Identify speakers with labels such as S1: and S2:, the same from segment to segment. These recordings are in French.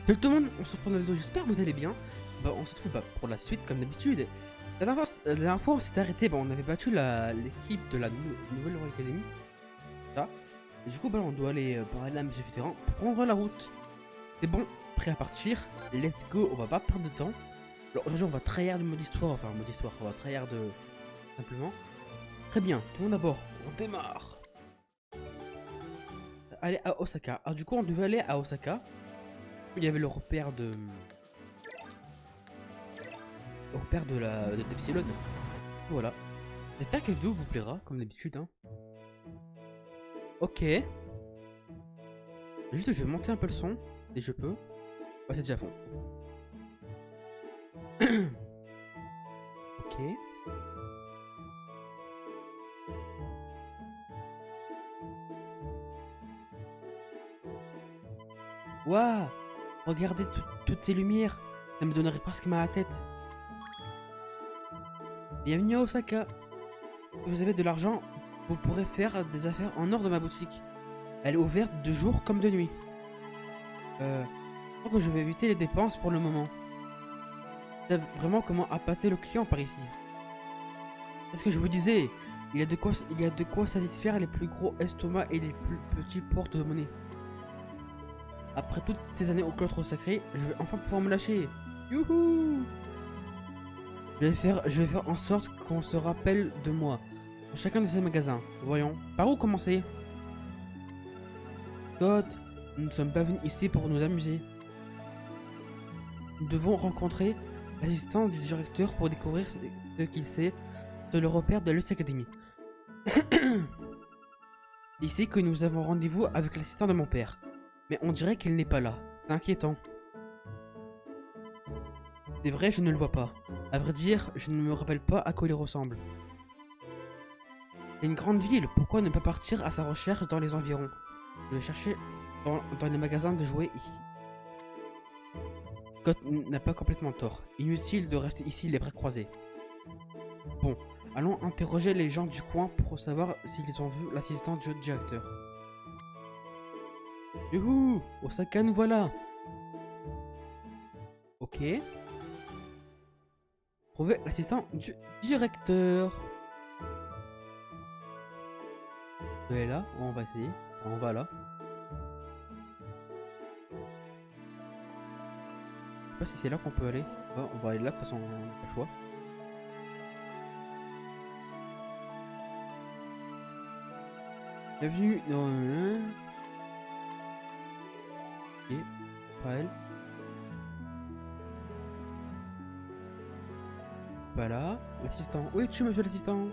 S1: Salut tout le monde, on se reprend dans la vidéo, j'espère que vous allez bien. On se retrouve pour la suite comme d'habitude. La dernière fois on s'était arrêté, on avait battu l'équipe de la Nouvelle Hero Academy. Ça. Et du coup on doit aller pour aller à la mission vétéran pour prendre la route. C'est bon, prêt à partir, let's go, on va pas perdre de temps. Alors aujourd'hui on va tryhard de mode histoire, on va tryhard simplement. Très bien, tout le monde à bord, on démarre. Allez à Osaka, alors du coup on devait aller à Osaka. Il y avait le repère de d'Epsilon. Voilà. J'espère que la vidéo vous plaira, comme d'habitude. Hein. Ok. Juste, je vais monter un peu le son, si je peux. Ouais, c'est déjà à fond. Ok. Waouh. Regardez toutes ces lumières. Ça me donnerait presque mal à la tête. Bienvenue à Osaka. Si vous avez de l'argent, vous pourrez faire des affaires en or de ma boutique. Elle est ouverte de jour comme de nuit. Je crois que je vais éviter les dépenses pour le moment. C'est vraiment comment appâter le client par ici. C'est ce que je vous disais. Il y a de quoi satisfaire les plus gros estomacs et les plus petits porte-monnaie. Après toutes ces années au cloître sacré, je vais enfin pouvoir me lâcher. Youhou! Je vais faire en sorte qu'on se rappelle de moi dans chacun de ces magasins. Voyons, par où commencer? Scott, nous ne sommes pas venus ici pour nous amuser. Nous devons rencontrer l'assistant du directeur pour découvrir ce qu'il sait sur le repère de l'Us Academy. Ici que nous avons rendez-vous avec l'assistant de mon père. Mais on dirait qu'il n'est pas là. C'est inquiétant. C'est vrai, je ne le vois pas. À vrai dire, je ne me rappelle pas à quoi il ressemble. C'est une grande ville, pourquoi ne pas partir à sa recherche dans les environs? Je vais chercher dans les magasins de jouets ici. Scott n'a pas complètement tort. Inutile de rester ici les bras croisés. Bon, allons interroger les gens du coin pour savoir s'ils ont vu l'assistant du directeur. Youhou! Osaka, nous voilà! Ok. Trouver l'assistant du directeur. Vous est là? On va essayer. On va là. Je sais pas si c'est là qu'on peut aller. On va aller là, de toute façon, on n'a pas le choix. Bienvenue dans le... Ok, pas elle. Pas là. L'assistant. Oui, tu monsieur l'assistant.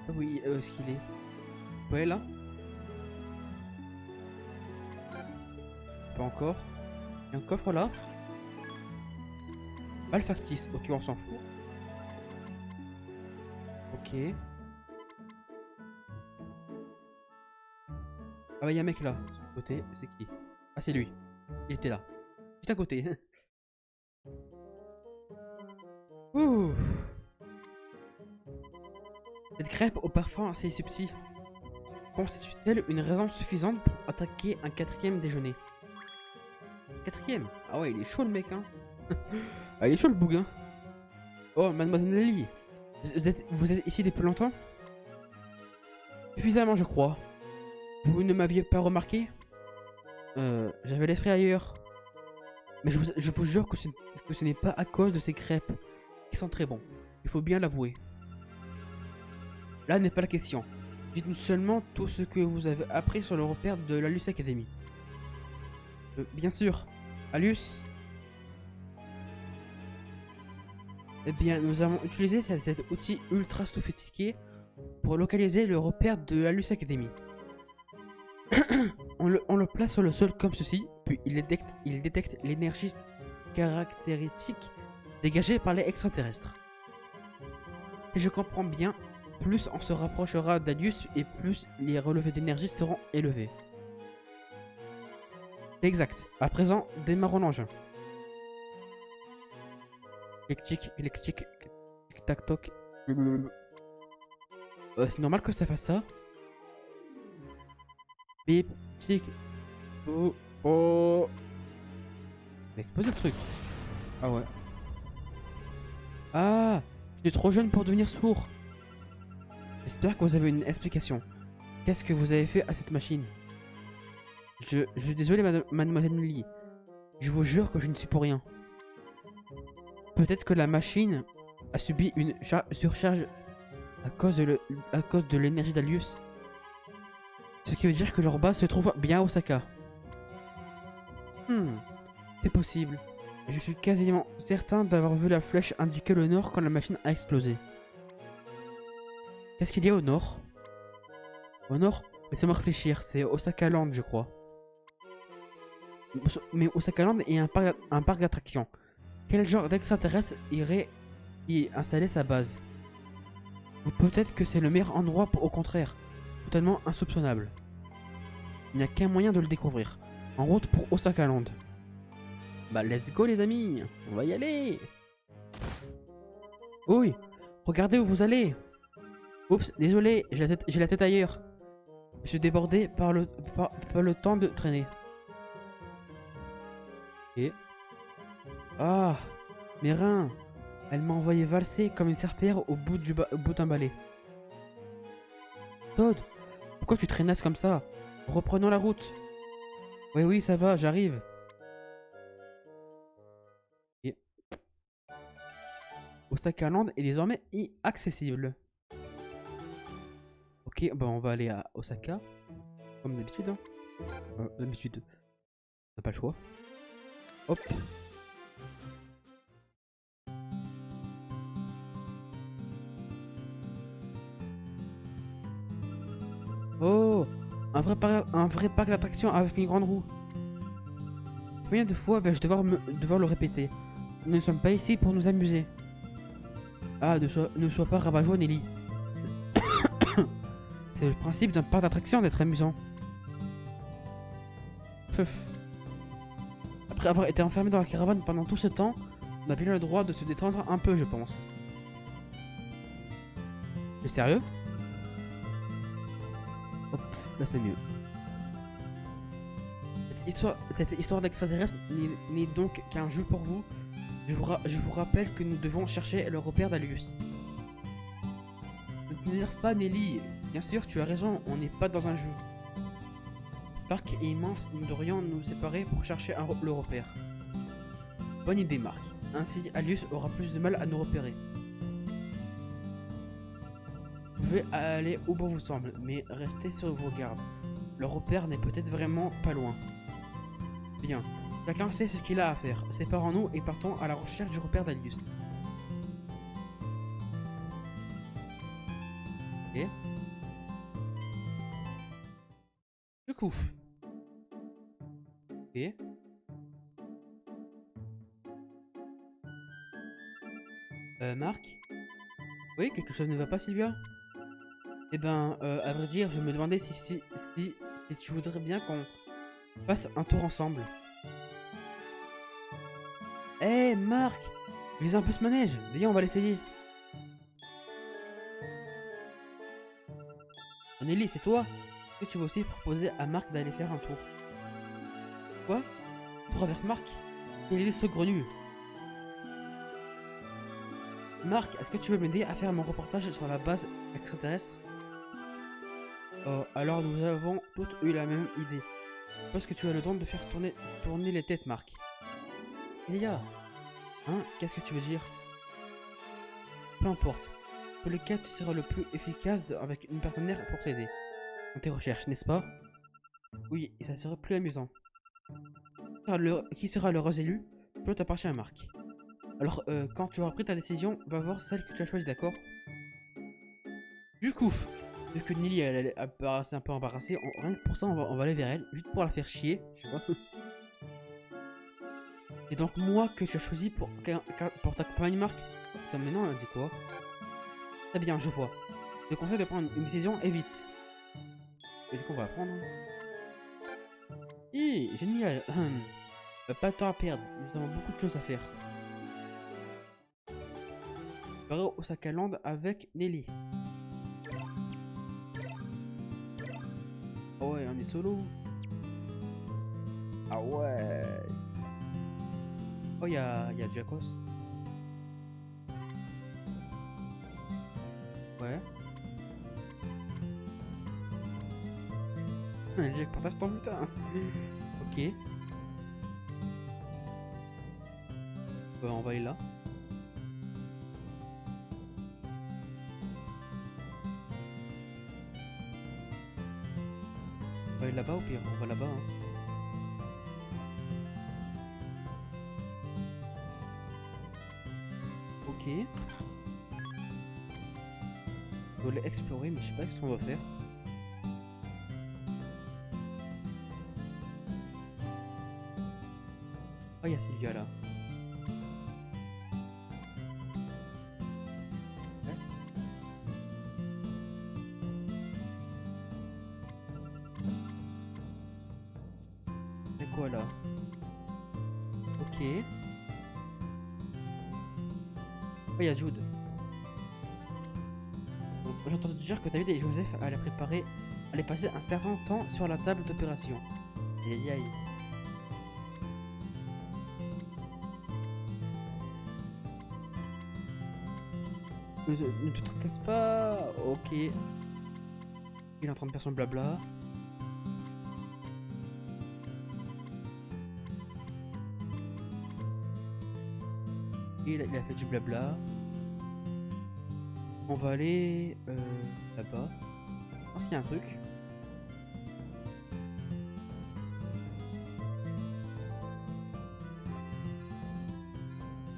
S1: Ah oui, où est-ce qu'il est? Ouais, là. Pas encore. Il y a un coffre là. Pas le factice. Ok, on s'en fout. Ok. Ah bah, il y a un mec là. Sur le côté. C'est qui? Ah, c'est lui. Il était là. Juste à côté. Ouh. Cette crêpe au parfum assez subtil constitue-t-elle une raison suffisante pour attaquer un quatrième déjeuner? Quatrième? Ah ouais, il est chaud le mec, hein. Ah, il est chaud le bougain. Oh, mademoiselle Lily. Vous êtes ici depuis longtemps? Suffisamment, je crois. Vous ne m'aviez pas remarqué? J'avais l'esprit ailleurs. Mais je vous jure que ce n'est pas à cause de ces crêpes, qui sont très bons. Il faut bien l'avouer. Là n'est pas la question. Dites-nous seulement tout ce que vous avez appris sur le repère de l'Alus Academy. Bien sûr. Alus? Eh bien, nous avons utilisé cet outil ultra sophistiqué pour localiser le repère de l'Alus Academy. on le place sur le sol comme ceci, puis il détecte l'énergie caractéristique dégagée par les extraterrestres. Si je comprends bien, plus on se rapprochera d'Alius et plus les relevés d'énergie seront élevés. C'est exact. À présent, démarrons l'engin. Clic, tic, tac, toc. C'est normal que ça fasse ça. Bip, tic. Oh, oh. Mec, pose le truc. Ah ouais. Ah, tu es trop jeune pour devenir sourd. J'espère que vous avez une explication. Qu'est-ce que vous avez fait à cette machine? Je suis désolé, mademoiselle Nelly. Je vous jure que je ne suis pour rien. Peut-être que la machine a subi une surcharge à cause de l'énergie d'Alius. Ce qui veut dire que leur base se trouve bien à Osaka. C'est possible. Je suis quasiment certain d'avoir vu la flèche indiquer le nord quand la machine a explosé. Qu'est-ce qu'il y a au nord? Au nord? Laissez-moi réfléchir, c'est Osaka Land, je crois. Mais Osaka Land est un parc d'attractions. Quel genre d'extraterrestre irait y installer sa base? Ou peut-être que c'est le meilleur endroit au contraire, totalement insoupçonnable. Il n'y a qu'un moyen de le découvrir. En route pour Osaka Land. Bah let's go les amis, on va y aller. Oui, regardez où vous allez. Oups, désolé, j'ai la tête ailleurs. Je suis débordé par le temps de traîner. Et... Ah, mes reins. Elle m'a envoyé valser comme une serpillière au bout d'un balai. Todd, pourquoi tu traînasses comme ça? Reprenons la route. Oui, oui, ça va, j'arrive. Et... Osaka Land est désormais inaccessible. Ok, bah on va aller à Osaka. Comme d'habitude. Hein. D'habitude, on n'a pas le choix. Hop. Oh, un vrai parc d'attractions avec une grande roue. Combien de fois vais-je devoir le répéter? Nous ne sommes pas ici pour nous amuser. Ah, ne sois pas rabat-joie, Nelly. C'est le principe d'un parc d'attractions d'être amusant. Puf. Après avoir été enfermé dans la caravane pendant tout ce temps, on a bien le droit de se détendre un peu, je pense. T'es sérieux? Hop, là c'est mieux. Cette histoire d'extraterrestre n'est donc qu'un jeu pour vous. Je vous rappelle que nous devons chercher le repère d'Alius. Ne t'énerve pas, Nelly. Bien sûr, tu as raison, on n'est pas dans un jeu. Le parc est immense, nous devrions nous séparer pour chercher le repère. Bonne idée, Marc. Ainsi, Alius aura plus de mal à nous repérer. Vous pouvez aller où bon vous semble, mais restez sur vos gardes. Le repère n'est peut-être vraiment pas loin. Bien, chacun sait ce qu'il a à faire. Séparons-nous et partons à la recherche du repère d'Alius. Ok. Je couffe. Ok. Marc? Oui, quelque chose ne va pas, Sylvia? Eh ben, à vrai dire, je me demandais si tu voudrais bien qu'on fasse un tour ensemble. Eh, Marc! Vise un peu ce manège. Viens, on va l'essayer. Nelly, c'est toi? Est-ce que tu vas aussi proposer à Marc d'aller faire un tour? Quoi? Tour avec Marc? Quelle idée saugrenue! Marc, est-ce que tu veux m'aider à faire mon reportage sur la base extraterrestre? Oh, alors nous avons toutes eu la même idée. Je pense que tu as le don de faire tourner les têtes, Marc. Il y a... Hein? Qu'est-ce que tu veux dire? Peu importe. Pour le cas, tu seras le plus efficace avec une partenaire pour t'aider. Dans tes recherches, n'est-ce pas? Oui, et ça serait plus amusant. Qui sera l'heureux élu? Tout appartient à Marc. Alors, quand tu auras pris ta décision, va voir celle que tu as choisie, d'accord? Du coup, vu que Nelly elle apparaissait un peu embarrassée, rien que pour ça, on va aller vers elle, juste pour la faire chier, tu vois. C'est donc moi que tu as choisi pour ta compagne Marc? Ça maintenant, elle dit quoi? Très bien, je vois. Je te conseille de prendre une décision et vite. Et du coup, on va la prendre. Génial. Pas de temps à perdre, nous avons beaucoup de choses à faire. Je vais au Osaka Land avec Nelly. Ah ouais, on est solo. Ah ouais. Oh, y a Jacos. Ouais. Jack, partage ton putain. Ok. Bah, on va aller là. On va aller là-bas au pire. On va là-bas. Hein. Ok. On doit aller explorer, mais je sais pas ce qu'on va faire. Ah, il y a Sylvia là. Ouais. C'est quoi là? Ok. Oh, il y a Jude. J'ai entendu dire que David et Joseph allaient préparer, allaient passer un certain temps sur la table d'opération. Aïe aïe aïe. Ne te tracasse pas. Ok. Il est en train de faire son blabla. Il a fait du blabla. On va aller là-bas. Je pense qu'il y a un truc.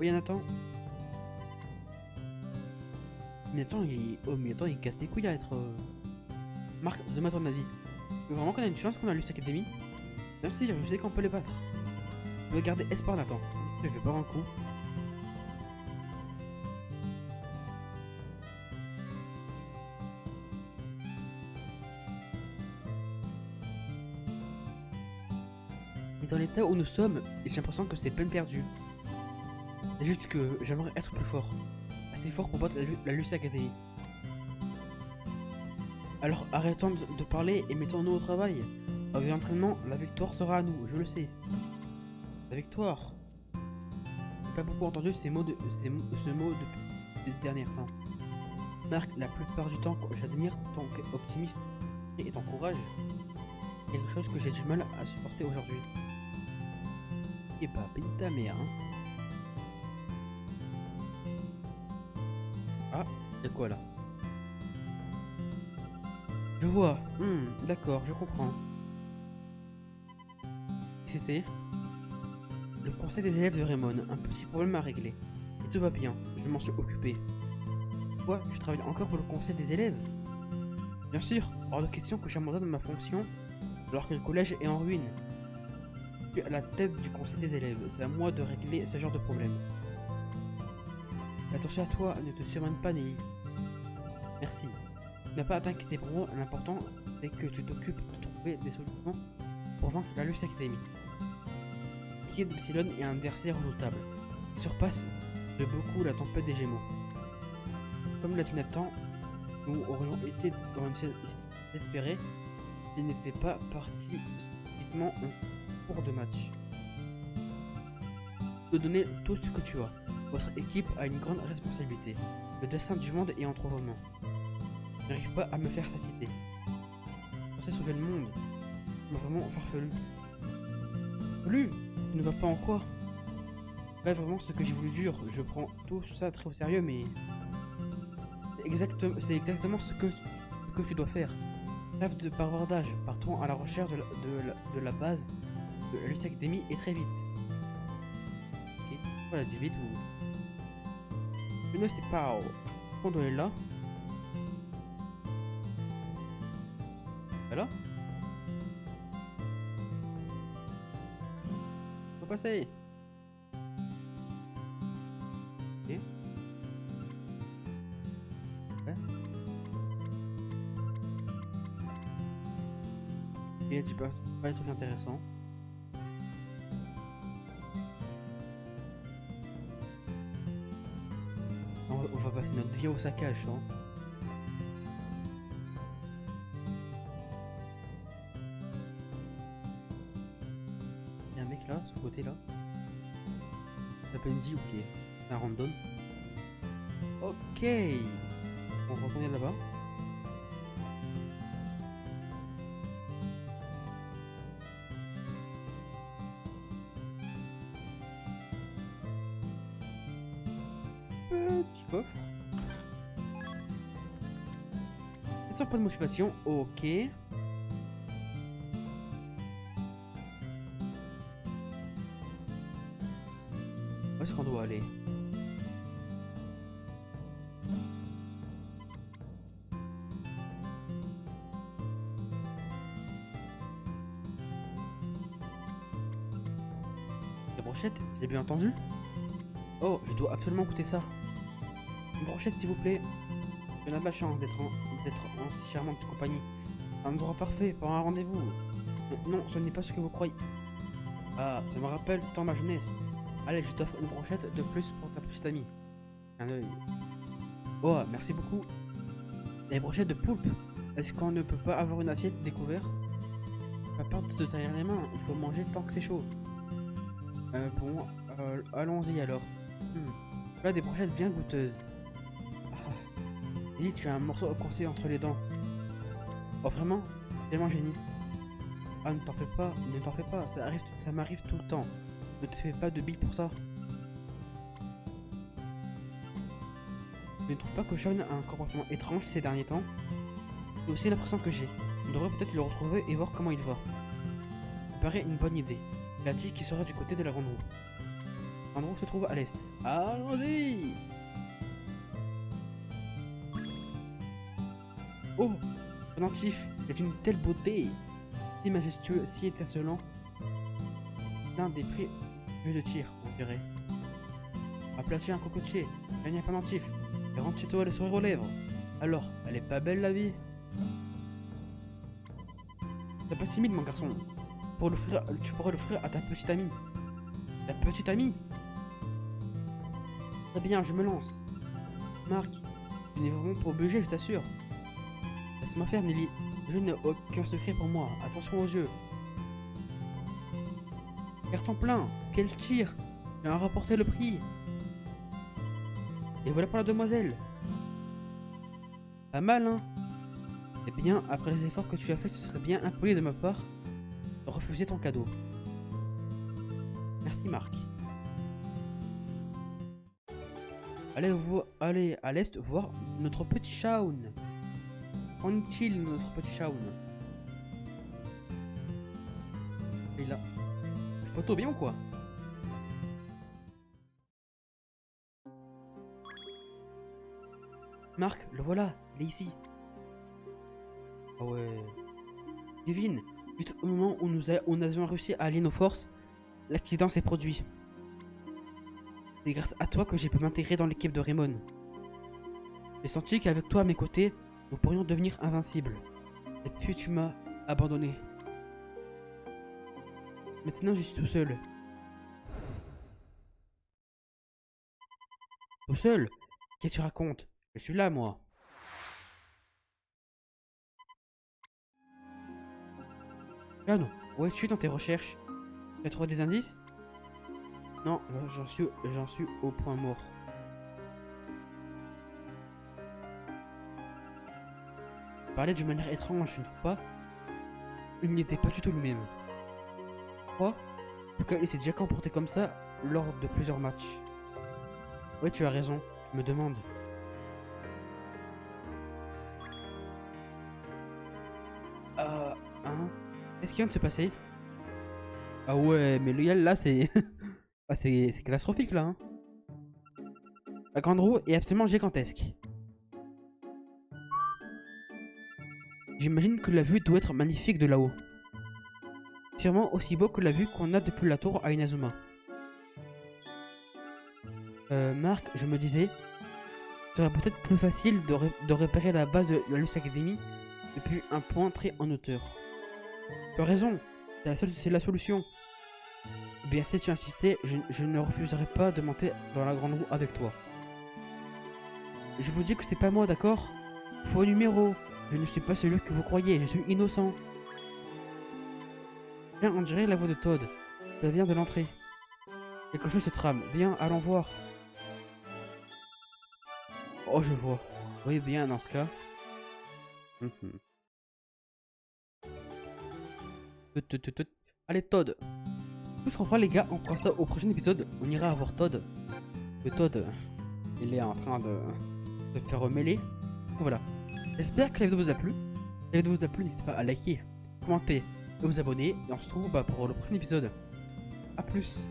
S1: Oui, Nathan. Mais attends, il casse les couilles à être. Marc, donne-moi ton avis. Tu veux vraiment qu'on a une chance qu'on a Luce Academy? Même si je sais qu'on peut les battre. Je veux garder espoir, Nathan. Je vais boire un coup. Mais dans l'état où nous sommes, j'ai l'impression que c'est peine perdue. C'est juste que j'aimerais être plus fort. Assez fort pour battre la Luce Academy. Alors arrêtons de parler et mettons-nous au travail. Avec l'entraînement, la victoire sera à nous, je le sais. La victoire. J'ai pas beaucoup entendu ce mot depuis ces derniers temps. Marc, la plupart du temps, j'admire ton optimisme et ton courage. Quelque chose que j'ai du mal à supporter aujourd'hui. Et bah, pénis ta mère, hein. Ah, y'a quoi là? Je vois. D'accord, je comprends. C'était le conseil des élèves de Raymond. Un petit problème à régler. Et tout va bien, je m'en suis occupé. Toi, tu travailles encore pour le conseil des élèves? Bien sûr, hors de question que j'abandonne ma fonction alors que le collège est en ruine. Je suis à la tête du conseil des élèves, c'est à moi de régler ce genre de problème. Attention à toi, ne te surmène pas, Nelly. Merci. Tu n'as pas à t'inquiéter pour moi, l'important c'est que tu t'occupes de trouver des solutions pour vaincre la Luce Academy. L'équipe d'Epsilon est un adversaire redoutable, qui surpasse de beaucoup la tempête des Gémeaux. Comme l'a dit Nathan, nous aurions été dans une situation désespérée s'il n'était pas parti subitement en cours de match. De donner tout ce que tu as. Votre équipe a une grande responsabilité. Le destin du monde est entre vos mains. Je n'arrive pas à me faire cette idée. Pensez sauver le monde. Mais vraiment farfelu. Farfelu? Tu ne vas pas en quoi? C'est pas vraiment ce que j'ai voulu dire. Je prends tout ça très au sérieux, mais c'est exactement ce que tu dois faire. Rêve de bavardage. Partons à la recherche de la base de la Lutte Academy et très vite. Ok, voilà, du vite ou. Je ne sais pas. On doit aller là. Voilà. Faut passer. Ok. Ouais. Et tu peux pas des trucs intéressants. On va passer notre vie au saccage, hein. là, ce côté là. Ça s'appelle Indy, ok. C'est un random. Ok. On va retourner là-bas. Petit coffre. 700 points de motivation, ok. Où est-ce qu'on doit aller? La brochette, j'ai bien entendu? Oh, je dois absolument goûter ça. Une brochette, s'il vous plaît. On a de la chance d'être en si charmante compagnie. Un endroit parfait pour un rendez-vous. Non, ce n'est pas ce que vous croyez. Ah, ça me rappelle tant ma jeunesse. Allez, je t'offre une brochette de plus pour ta petite amie. Un œil. Oh, merci beaucoup. Les brochettes de poulpe. Est-ce qu'on ne peut pas avoir une assiette découverte? Pas peur de te tailler les mains, il faut manger tant que c'est chaud. Bon, allons-y alors. Là, des brochettes bien goûteuses. Lily, tu as un morceau coincé entre les dents. Oh vraiment? Tellement génie. Ah, ne t'en fais pas, ça m'arrive tout le temps. Ne te fais pas de billes pour ça. Je ne trouve pas que Sean a un comportement étrange ces derniers temps. C'est aussi l'impression que j'ai. On devrait peut-être le retrouver et voir comment il va. Ça paraît une bonne idée. Il a dit qu'il serait du côté de la grande roue. La grande roue se trouve à l'est. Allons-y! Oh, pendentif, c'est une telle beauté, si majestueux, si étincelant. L'un des prix de tir, on dirait. Aplatir un cocotier, gagner un pendentif, et rentre chez toi le sourire aux lèvres. Alors, elle est pas belle la vie? T'es pas timide mon garçon. Tu pourrais l'offrir à ta petite amie. Ta petite amie? Très bien, je me lance. Marc, tu n'es vraiment pas obligé, je t'assure. Laisse-moi faire, Nelly. Je n'ai aucun secret pour moi. Attention aux yeux. Carton plein. Quel tir. J'ai rapporté le prix. Et voilà pour la demoiselle. Pas mal, hein? Eh bien, après les efforts que tu as fait, ce serait bien impoli de ma part de refuser ton cadeau. Merci, Marc. Allez à l'est voir notre petit Shaun. Qu'en est-il, notre petit Shaun? Il a... Photo bien ou quoi? Marc, le voilà, il est ici. Ah ouais. Kevin, juste au moment où nous avions réussi à allier nos forces, l'accident s'est produit. C'est grâce à toi que j'ai pu m'intégrer dans l'équipe de Raymond. J'ai senti qu'avec toi à mes côtés, nous pourrions devenir invincibles. Et puis tu m'as abandonné. Maintenant je suis tout seul. Tout seul? Qu'est-ce que tu racontes? Je suis là, moi. Ah non, où es-tu dans tes recherches? Tu as trouvé des indices? Non, j'en suis au point mort. Il parlait d'une manière étrange, une fois pas. Il n'était pas du tout le même. Quoi? En tout cas, il s'est déjà comporté comme ça lors de plusieurs matchs. Ouais, tu as raison, je me demande. Hein? Qu'est-ce qui vient de se passer? Ah ouais, mais là c'est... ah, c'est catastrophique là, hein. La grande roue est absolument gigantesque. J'imagine que la vue doit être magnifique de là-haut. Sûrement aussi beau que la vue qu'on a depuis la tour à Inazuma. Marc, je me disais, ce serait peut-être plus facile de repérer la base de la Luce Academy depuis un point très en hauteur. Tu as raison, c'est la solution. Eh bien, si tu insistais, je ne refuserai pas de monter dans la grande roue avec toi. Je vous dis que c'est pas moi, d'accord? Faux numéro. Je ne suis pas celui que vous croyez, je suis innocent. Bien, on dirait la voix de Todd. Ça vient de l'entrée. Quelque chose se trame. Viens, allons voir. Oh, je vois. Oui, bien, dans ce cas. Mhm. Tut. Allez, Todd. Tout ce qu'on fera, les gars, on fera ça au prochain épisode. On ira voir Todd. Le Todd, il est en train de se faire remêler. Voilà. J'espère que la vidéo vous a plu. Si la vidéo vous a plu, n'hésitez pas à liker, commenter et vous abonner. Et on se retrouve pour le prochain épisode. A plus.